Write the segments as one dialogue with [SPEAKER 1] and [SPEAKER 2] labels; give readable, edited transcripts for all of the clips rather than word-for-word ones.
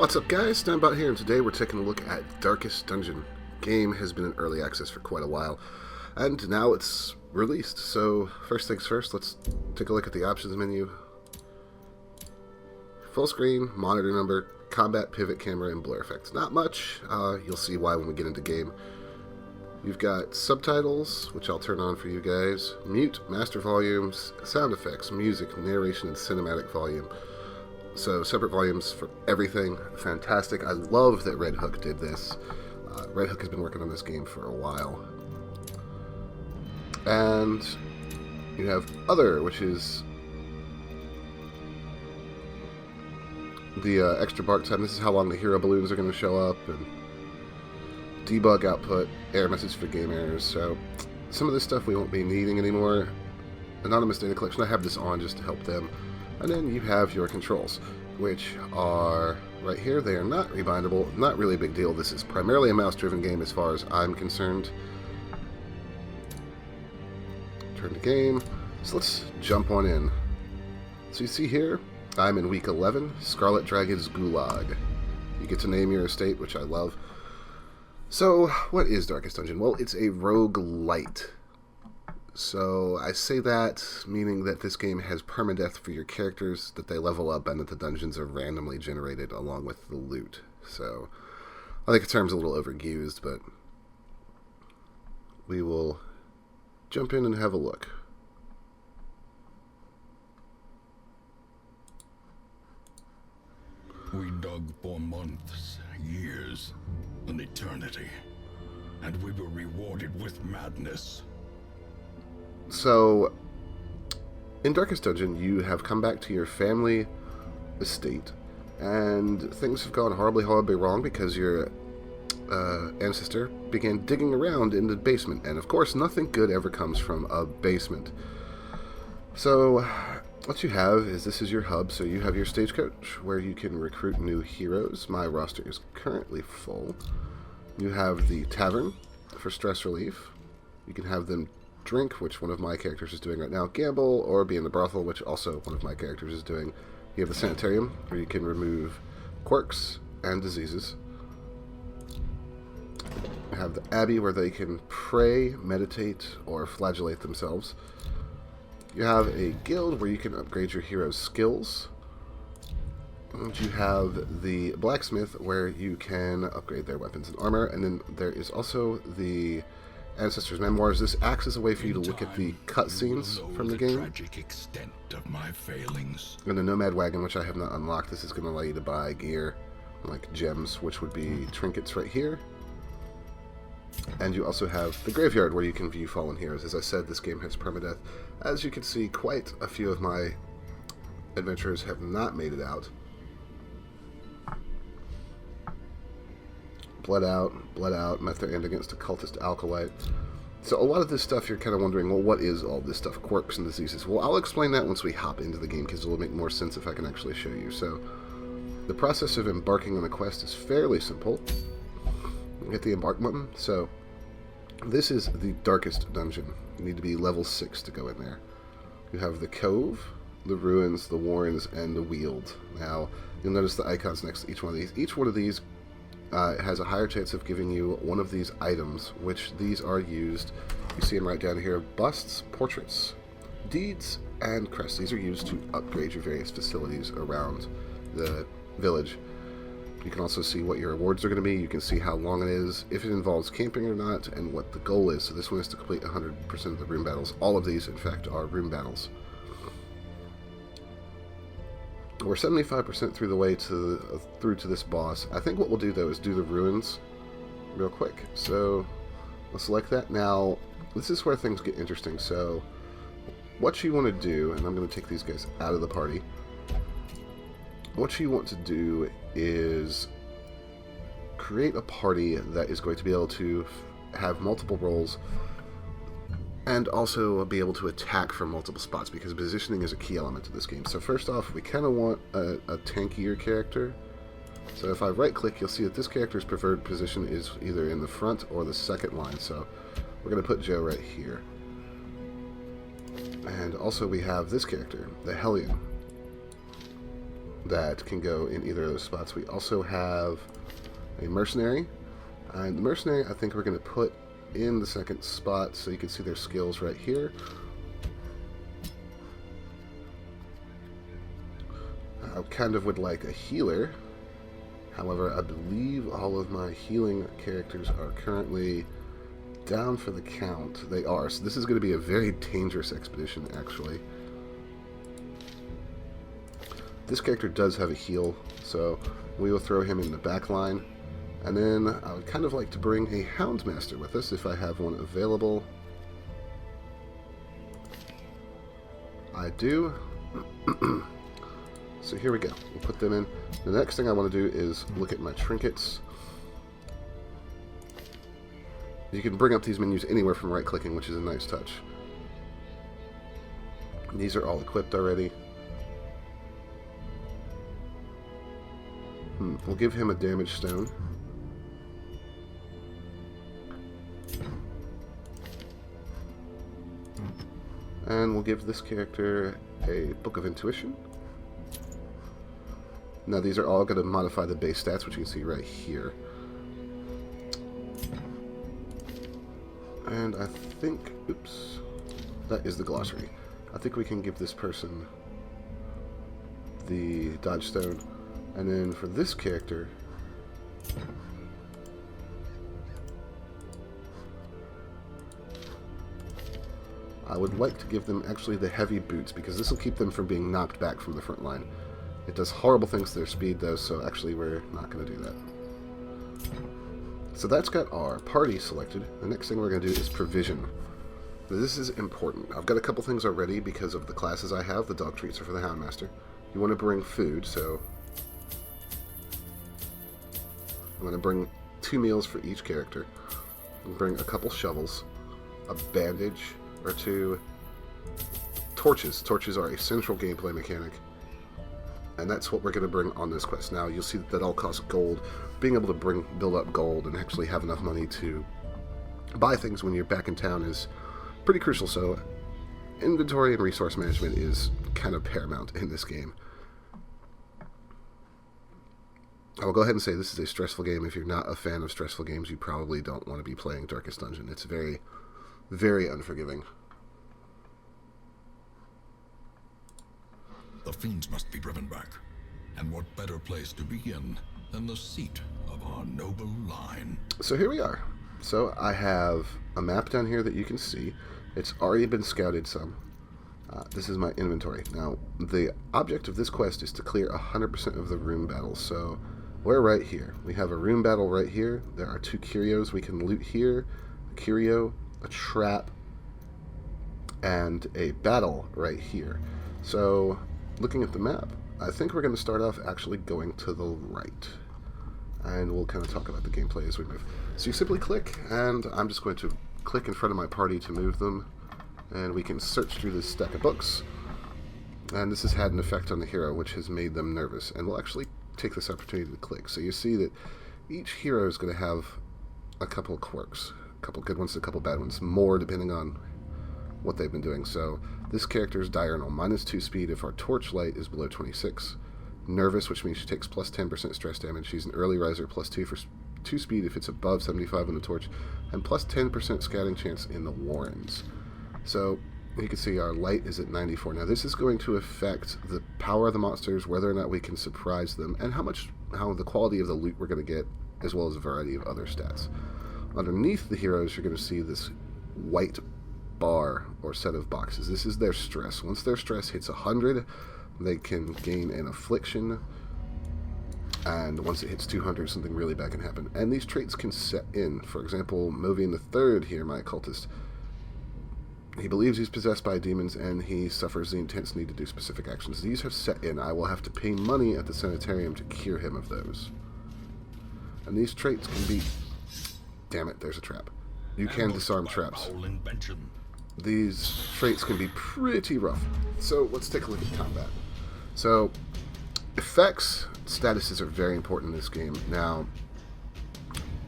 [SPEAKER 1] What's up guys, Standbot here, and today we're taking a look at Darkest Dungeon. Game has been in early access for quite a while, and now it's released. So first things first, let's take a look at the options menu. Full screen, monitor number, combat, pivot, camera, and blur effects. Not much, you'll see why when we get into game. You've got subtitles, which I'll turn on for you guys, mute, master volumes, sound effects, music, narration, and cinematic volume. So separate volumes for everything. Fantastic. I love that Red Hook did this. Red Hook has been working on this game for a while. And you have other, which is the extra bark time. This is how long the hero balloons are going to show up, and debug output, error message for game errors. So some of this stuff we won't be needing anymore. Anonymous data collection, I have this on just to help them. And then you have your controls, which are right here. They are not rebindable, not really a big deal. This is primarily a mouse-driven game as far as I'm concerned. Turn to game. So let's jump on in. So you see here, I'm in week 11, Scarlet Dragon's Gulag. You get to name your estate, which I love. So, what is Darkest Dungeon? Well, it's a rogue-lite. So I say that meaning that this game has permadeath for your characters, that they level up, and that the dungeons are randomly generated along with the loot. So I think the term's a little overused, but we will jump in and have a look.
[SPEAKER 2] We dug for months, years, an eternity, and we were rewarded with madness.
[SPEAKER 1] So, in Darkest Dungeon, you have come back to your family estate, and things have gone horribly wrong because your ancestor began digging around in the basement, and of course nothing good ever comes from a basement. So, what you have is, this is your hub, so you have your stagecoach, where you can recruit new heroes. My roster is currently full. You have the tavern for stress relief. You can have them drink, which one of my characters is doing right now, gamble, or be in the brothel, which also one of my characters is doing. You have the sanitarium, where you can remove quirks and diseases. You have the abbey, where they can pray, meditate, or flagellate themselves. You have a guild, where you can upgrade your hero's skills. And you have the blacksmith, where you can upgrade their weapons and armor. And then there is also the Ancestors' Memoirs. This acts as a way for you to look at the cutscenes from the game.
[SPEAKER 2] Tragic extent of my failings.
[SPEAKER 1] And the Nomad Wagon, which I have not unlocked, this is going to allow you to buy gear, like gems, which would be trinkets right here. And you also have the Graveyard, where you can view fallen heroes. As I said, this game has permadeath. As you can see, quite a few of my adventurers have not made it out. Bled out, met their end against a cultist alkalite. So a lot of this stuff, you're kind of wondering, well, what is all this stuff? Quirks and diseases. Well, I'll explain that once we hop into the game, because it'll make more sense if I can actually show you. So, the process of embarking on a quest is fairly simple. You hit the embark button. So, this is the Darkest Dungeon. You need to be level 6 to go in there. You have the Cove, the Ruins, the Warrens, and the Weald. Now, you'll notice the icons next to each one of these. Each one of these has a higher chance of giving you one of these items, which these are used, you see them right down here, busts, portraits, deeds, and crests. These are used to upgrade your various facilities around the village. You can also see what your rewards are going to be. You can see how long it is, if it involves camping or not, and what the goal is. So this one is to complete 100% of the room battles. All of these, in fact, are room battles. We're 75% through the way through to this boss. I think what we'll do, though, is do the ruins real quick. So let's select that. Now, this is where things get interesting. So what you want to do, and I'm going to take these guys out of the party. What you want to do is create a party that is going to be able to have multiple roles, and also be able to attack from multiple spots, because positioning is a key element to this game. So first off, we kind of want a tankier character. So if I right click, you'll see that this character's preferred position is either in the front or the second line. So we're going to put Joe right here. And also we have this character, the Hellion. that can go in either of those spots. We also have a mercenary, and the mercenary I think we're going to put in the second spot so you can see their skills right here. I kind of would like a healer. However, I believe all of my healing characters are currently down for the count. They are, so this is going to be a very dangerous expedition, actually. This character does have a heal, so we will throw him in the back line. And then I would kind of like to bring a Houndmaster with us if I have one available. I do. So here we go. We'll put them in. The next thing I want to do is look at my trinkets. You can bring up these menus anywhere from right-clicking, which is a nice touch. These are all equipped already. We'll give him a damage stone. And we'll give this character a Book of Intuition. Now these are all going to modify the base stats, which you can see right here. And I think, oops, that is the glossary. I think we can give this person the dodge stone. And then for this character, I would like to give them actually the heavy boots, because this will keep them from being knocked back from the front line. It does horrible things to their speed though, so actually we're not going to do that. So that's got our party selected. The next thing we're going to do is provision. This is important. I've got a couple things already because of the classes I have. The dog treats are for the Houndmaster. You want to bring food, so I'm going to bring 2 meals for each character. I'll bring a couple shovels, a bandage or 2, torches. Torches are a central gameplay mechanic, and that's what we're going to bring on this quest. Now, you'll see that all costs gold. Being able to build up gold and actually have enough money to buy things when you're back in town is pretty crucial, so inventory and resource management is kind of paramount in this game. I will go ahead and say this is a stressful game. If you're not a fan of stressful games, you probably don't want to be playing Darkest Dungeon. It's very, very unforgiving.
[SPEAKER 2] The fiends must be driven back. And what better place to begin than the seat of our noble line?
[SPEAKER 1] So here we are. So I have a map down here that you can see. It's already been scouted some. This is my inventory. Now, the object of this quest is to clear 100% of the room battles. So we're right here. We have a room battle right here. There are 2 curios we can loot here. A curio, a trap, and a battle right here. So, looking at the map, I think we're going to start off actually going to the right. And we'll kind of talk about the gameplay as we move. So you simply click, and I'm just going to click in front of my party to move them. And we can search through this stack of books. And this has had an effect on the hero, which has made them nervous. And we'll actually take this opportunity to click. So you see that each hero is going to have a couple of quirks. A couple good ones, a couple bad ones. More depending on what they've been doing. So this character is diurnal, -2 speed if our torchlight is below 26. Nervous, which means she takes plus 10% stress damage. She's an early riser, +2 for 2 speed if it's above 75 on the torch, and plus 10% scouting chance in the warrens. So you can see our light is at 94. Now this is going to affect the power of the monsters, whether or not we can surprise them, and how the quality of the loot we're going to get, as well as a variety of other stats. Underneath the heroes, you're going to see this white bar or set of boxes. This is their stress. Once their stress hits 100, they can gain an affliction, and once it hits 200, something really bad can happen. And these traits can set in. For example, Movian III here, my occultist, he believes he's possessed by demons, and he suffers the intense need to do specific actions. These have set in. I will have to pay money at the sanitarium to cure him of those. And these traits can be... Damn it, there's a trap. You can disarm traps. These traits can be pretty rough. So let's take a look at combat. So, effects, statuses are very important in this game. Now,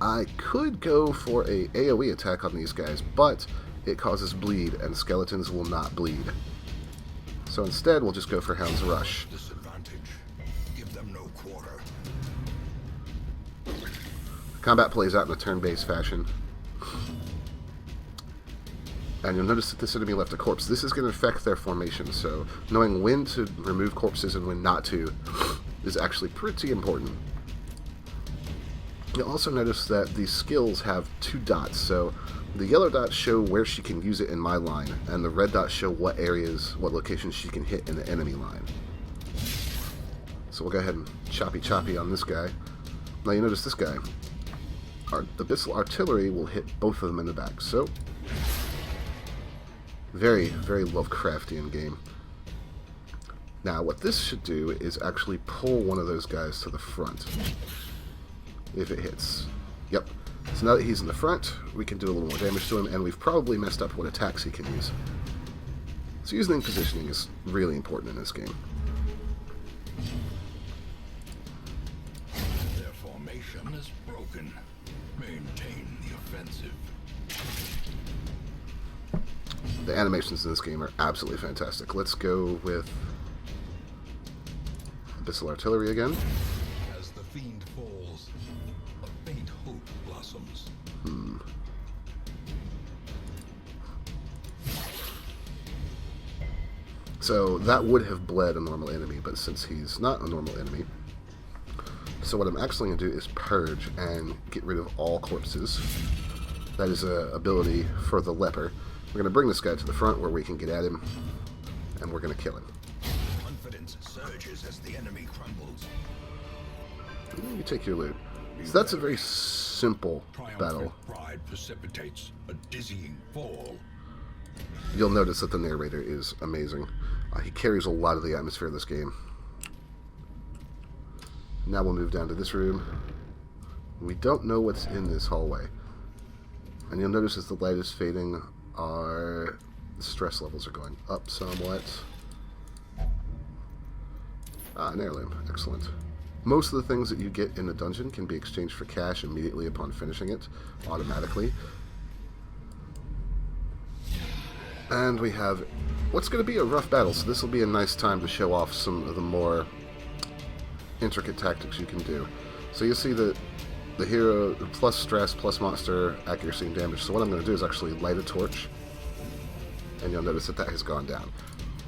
[SPEAKER 1] I could go for a AoE attack on these guys, but it causes bleed, and skeletons will not bleed. So instead, we'll just go for Hound's Rush. Combat plays out in a turn-based fashion. And you'll notice that this enemy left a corpse. This is going to affect their formation, so knowing when to remove corpses and when not to is actually pretty important. You'll also notice that these skills have 2 dots, so the yellow dots show where she can use it in my line, and the red dots show what areas, what locations she can hit in the enemy line. So we'll go ahead and choppy on this guy. Now you notice this guy, the Abyssal Artillery will hit both of them in the back, so very, very Lovecraftian game. Now what this should do is actually pull one of those guys to the front, if it hits. Yep. So now that he's in the front, we can do a little more damage to him, and we've probably messed up what attacks he can use. So using positioning is really important in this game.
[SPEAKER 2] Their formation is broken. Maintain the offensive.
[SPEAKER 1] The animations in this game are absolutely fantastic. Let's go with Abyssal Artillery again.
[SPEAKER 2] As the fiend falls, a faint hope blossoms.
[SPEAKER 1] So that would have bled a normal enemy, but since he's not a normal enemy, so what I'm actually going to do is purge and get rid of all corpses. That is an ability for the leper. We're going to bring this guy to the front where we can get at him, and we're going to kill him.
[SPEAKER 2] Confidence surges as the enemy crumbles.
[SPEAKER 1] You take your loot. So that's a very simple battle.
[SPEAKER 2] Pride precipitates a dizzying fall.
[SPEAKER 1] You'll notice that the narrator is amazing. He carries a lot of the atmosphere of this game. Now we'll move down to this room. We don't know what's in this hallway. And you'll notice as the light is fading, our stress levels are going up somewhat. An heirloom. Excellent. Most of the things that you get in the dungeon can be exchanged for cash immediately upon finishing it, automatically. And we have what's going to be a rough battle, so this will be a nice time to show off some of the more intricate tactics you can do. So you'll see that the hero, plus stress, plus monster, accuracy, and damage. So what I'm going to do is actually light a torch, and you'll notice that that has gone down.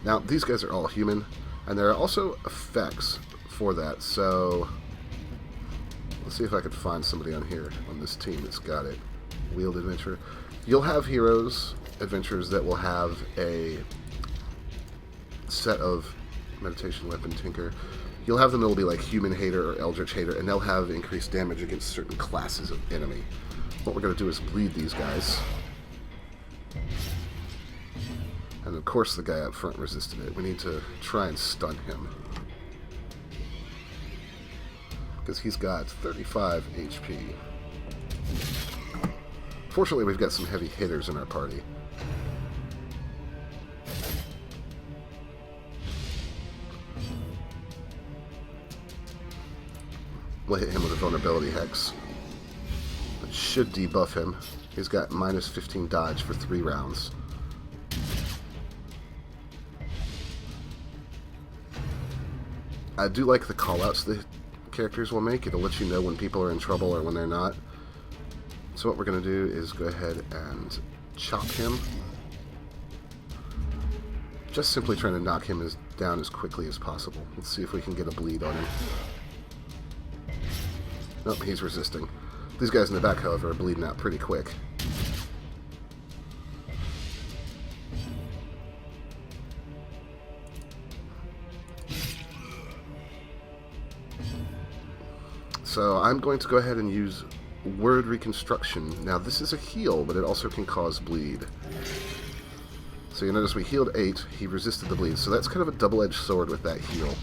[SPEAKER 1] Now, these guys are all human, and there are also effects for that, so let's see if I could find somebody on here, on this team that's got it. Wheeled Adventure. You'll have heroes, adventurers that will have a set of meditation weapon tinker. You'll have them that will be like human hater or eldritch hater, and they'll have increased damage against certain classes of enemy. What we're going to do is bleed these guys. And of course the guy up front resisted it. We need to try and stun him, because he's got 35 HP. Fortunately, we've got some heavy hitters in our party. We'll hit him with a vulnerability hex. It should debuff him. He's got minus 15 dodge for 3 rounds. I do like the callouts the characters will make. It'll let you know when people are in trouble or when they're not. So what we're going to do is go ahead and chop him. Just simply trying to knock him down as quickly as possible. Let's see if we can get a bleed on him. Nope, he's resisting. These guys in the back, however, are bleeding out pretty quick. So I'm going to go ahead and use Word Reconstruction. Now this is a heal, but it also can cause bleed. So you notice we healed 8, he resisted the bleed. So that's kind of a double-edged sword with that heal.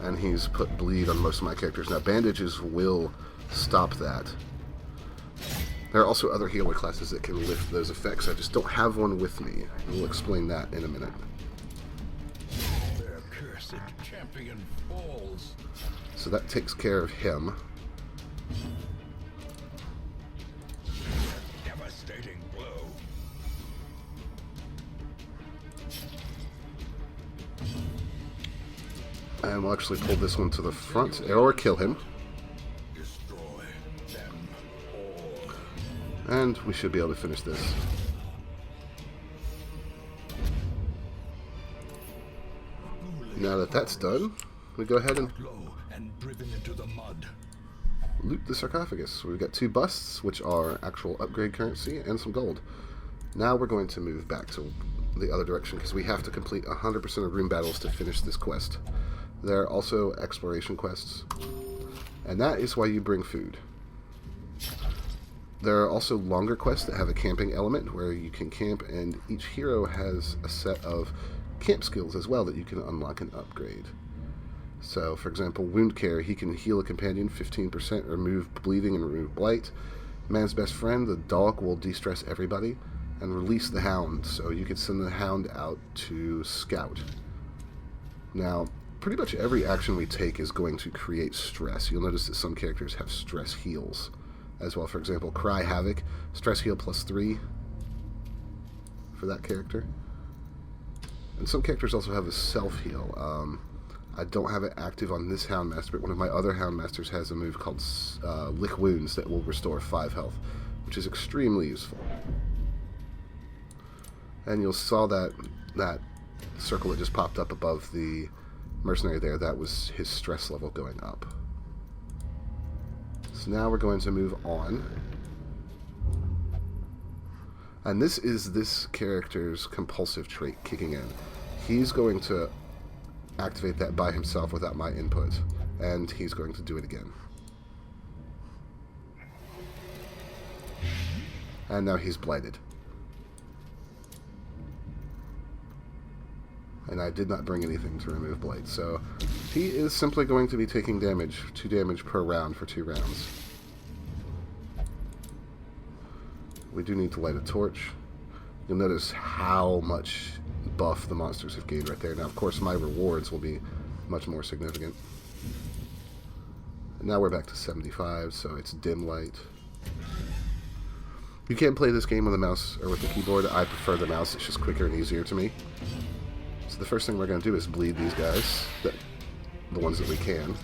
[SPEAKER 1] And he's put bleed on most of my characters. Now bandages will stop that. There are also other healer classes that can lift those effects. I just don't have one with me. And we'll explain that in a minute.
[SPEAKER 2] Their cursed champion falls.
[SPEAKER 1] So that takes care of him.
[SPEAKER 2] Devastating blow.
[SPEAKER 1] And we'll actually pull this one to the front, or kill him. And we should be able to finish this. Now that that's done, we go ahead and
[SPEAKER 2] driven into the mud.
[SPEAKER 1] loot the sarcophagus. We've got 2 busts, which are actual upgrade currency, and some gold. Now we're going to move back to the other direction, because we have to complete 100% of room battles to finish this quest. There are also exploration quests, and that is why you bring food. There are also longer quests that have a camping element, where you can camp, and each hero has a set of camp skills as well that you can unlock and upgrade. So, for example, Wound Care, he can heal a companion 15%, remove bleeding and remove blight. Man's Best Friend, the dog will de-stress everybody. And Release the Hound, so you could send the Hound out to scout. Now, pretty much every action we take is going to create stress. You'll notice that some characters have stress heals as well. For example, Cry Havoc, stress heal +3 for that character. And some characters also have a self-heal. I don't have it active on this Houndmaster, but one of my other Houndmasters has a move called Lick Wounds that will restore 5 health, which is extremely useful. And you saw that circle that just popped up above the mercenary there. That was his stress level going up. So now we're going to move on. And this is this character's compulsive trait kicking in. He's going to activate that by himself without my input. And he's going to do it again. And now he's blighted. And I did not bring anything to remove blight, so he is simply going to be taking damage, 2 damage per round for 2 rounds. We do need to light a torch. You'll notice how much buff the monsters have gained right there. Now, of course, my rewards will be much more significant. And now we're back to 75, so it's dim light. You can't play this game with a mouse or with the keyboard. I prefer the mouse. It's just quicker and easier to me. So the first thing we're going to do is bleed these guys, the ones that we can.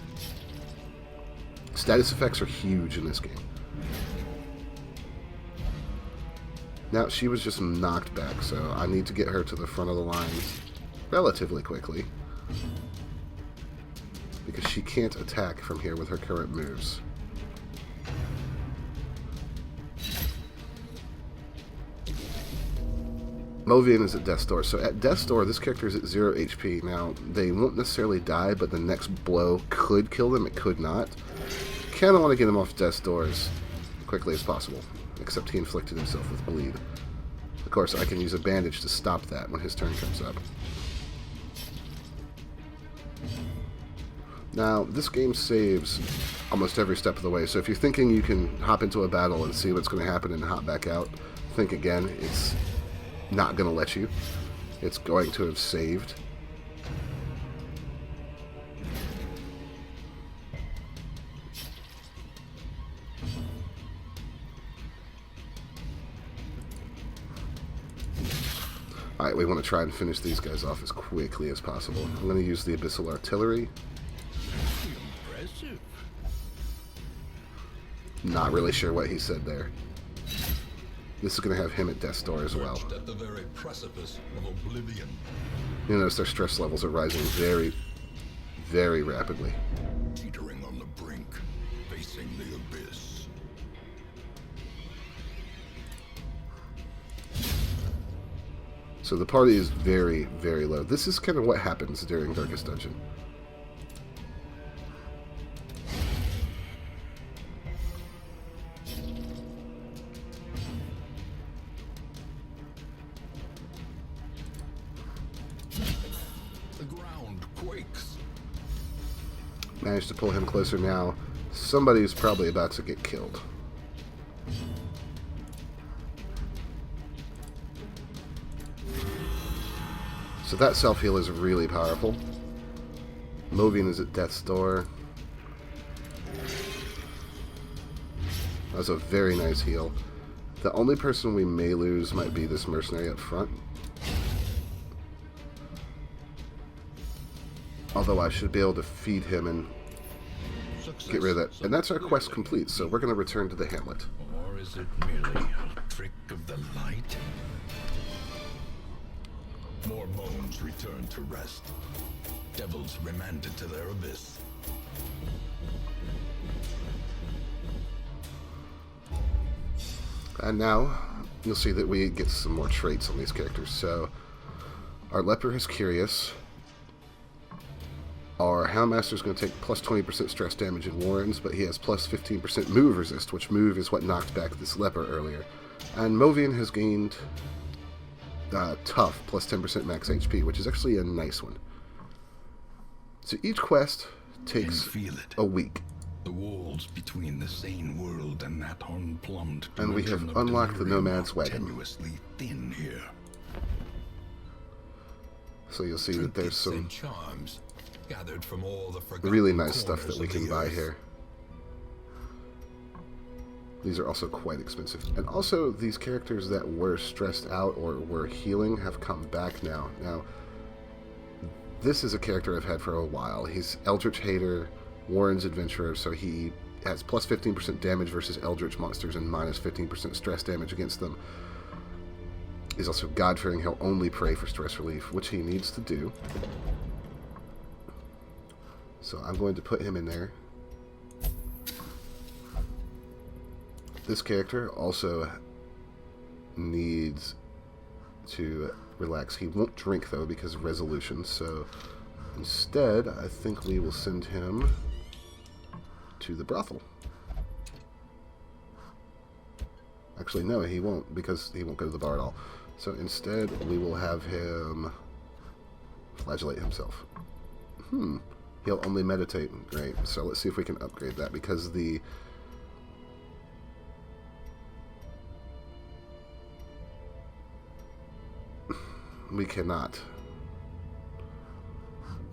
[SPEAKER 1] Status effects are huge in this game. Now, she was just knocked back, so I need to get her to the front of the line relatively quickly, because she can't attack from here with her current moves. Movian is at Death's Door. So at Death's Door, this character is at 0 HP. Now, they won't necessarily die, but the next blow could kill them. It could not. Kind of want to get him off Death's Door as quickly as possible, except he inflicted himself with bleed. Of course, I can use a bandage to stop that when his turn comes up. Now, this game saves almost every step of the way, so if you're thinking you can hop into a battle and see what's going to happen and hop back out, think again. It's not going to let you. It's going to have saved. Alright, we want to try and finish these guys off as quickly as possible. I'm going to use the Abyssal Artillery.
[SPEAKER 2] Impressive.
[SPEAKER 1] Not really sure what he said there. This is going to have him at Death's Door as well.
[SPEAKER 2] At the very precipice of oblivion.
[SPEAKER 1] You notice their stress levels are rising very, very rapidly.
[SPEAKER 2] Teetering on the brink, facing the abyss.
[SPEAKER 1] So the party is very, very low. This is kind of what happens during Darkest Dungeon.
[SPEAKER 2] The ground quakes.
[SPEAKER 1] Managed to pull him closer now. Somebody's probably about to get killed. So that self-heal is really powerful. Movian is at Death's Door. That's a very nice heal. The only person we may lose might be this mercenary up front. Although I should be able to feed him and get rid of that. And that's our quest complete, so we're going to return to the hamlet.
[SPEAKER 2] Our Or is it merely a trick of the light? More bones returned to rest. Devils remanded to their abyss.
[SPEAKER 1] And now, you'll see that we get some more traits on these characters. So, our Leper is Curious. Our Houndmaster is going to take plus 20% stress damage in Warrens, but he has plus 15% move resist, which move is what knocked back this Leper earlier. And Movian has gained Tough, plus 10% max HP, which is actually a nice one. So each quest takes a week.
[SPEAKER 2] The walls between the sane world and that unplumbed
[SPEAKER 1] and we have unlocked the Nomad's Wagon.
[SPEAKER 2] Tenuously thin here.
[SPEAKER 1] So you'll see that there's some
[SPEAKER 2] charms gathered from all the
[SPEAKER 1] really nice stuff that we can buy here. These are also quite expensive. And also, these characters that were stressed out or were healing have come back now. Now, this is a character I've had for a while. He's Eldritch Hater, Warren's Adventurer, so he has plus 15% damage versus Eldritch monsters and minus 15% stress damage against them. He's also God-fearing. He'll only pray for stress relief, which he needs to do. So I'm going to put him in there. This character also needs to relax. He won't drink, though, because of resolution, so instead, I think we will send him to the brothel. Actually, no, he won't, because he won't go to the bar at all. So instead, we will have him flagellate himself. He'll only meditate. Great. So let's see if we can upgrade that, because the we cannot.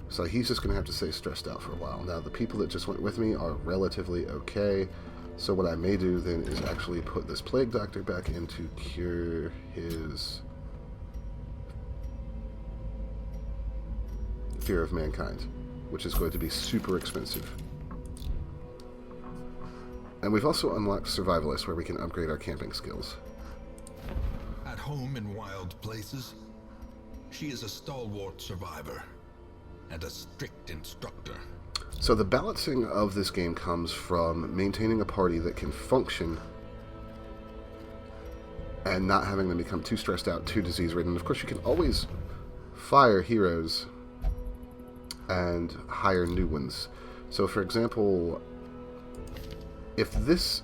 [SPEAKER 1] So he's just going to have to stay stressed out for a while. Now, the people that just went with me are relatively okay. So what I may do then is actually put this Plague Doctor back in to cure his Fear of Mankind, which is going to be super expensive. And we've also unlocked Survivalist, where we can upgrade our camping skills.
[SPEAKER 2] At home in wild places, she is a stalwart survivor and a strict instructor.
[SPEAKER 1] So the balancing of this game comes from maintaining a party that can function and not having them become too stressed out, too disease-ridden. Of course, you can always fire heroes and hire new ones. So, for example, if this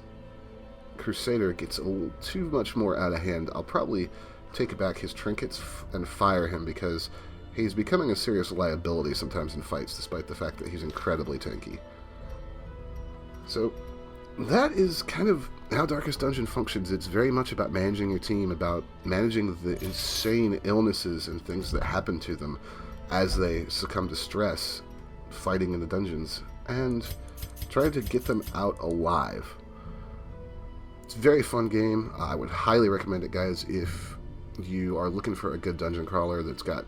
[SPEAKER 1] Crusader gets a little too much more out of hand, I'll probably take back his trinkets and fire him, because he's becoming a serious liability sometimes in fights, despite the fact that he's incredibly tanky. So that is kind of how Darkest Dungeon functions. It's very much about managing your team, about managing the insane illnesses and things that happen to them as they succumb to stress fighting in the dungeons, and trying to get them out alive. It's a very fun game. I would highly recommend it, guys, if you are looking for a good dungeon crawler that's got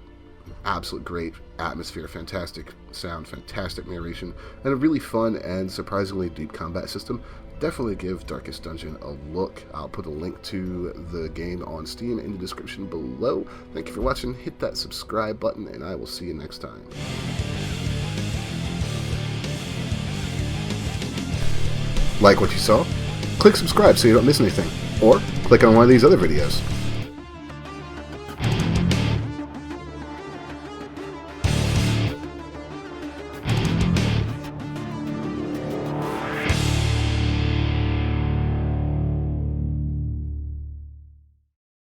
[SPEAKER 1] absolute great atmosphere, fantastic sound, fantastic narration, and a really fun and surprisingly deep combat system. Definitely give Darkest Dungeon a look. I'll put a link to the game on Steam in the description below. Thank you for watching. Hit that subscribe button, and I will see you next time. Like what you saw? Click subscribe so you don't miss anything, or click on one of these other videos.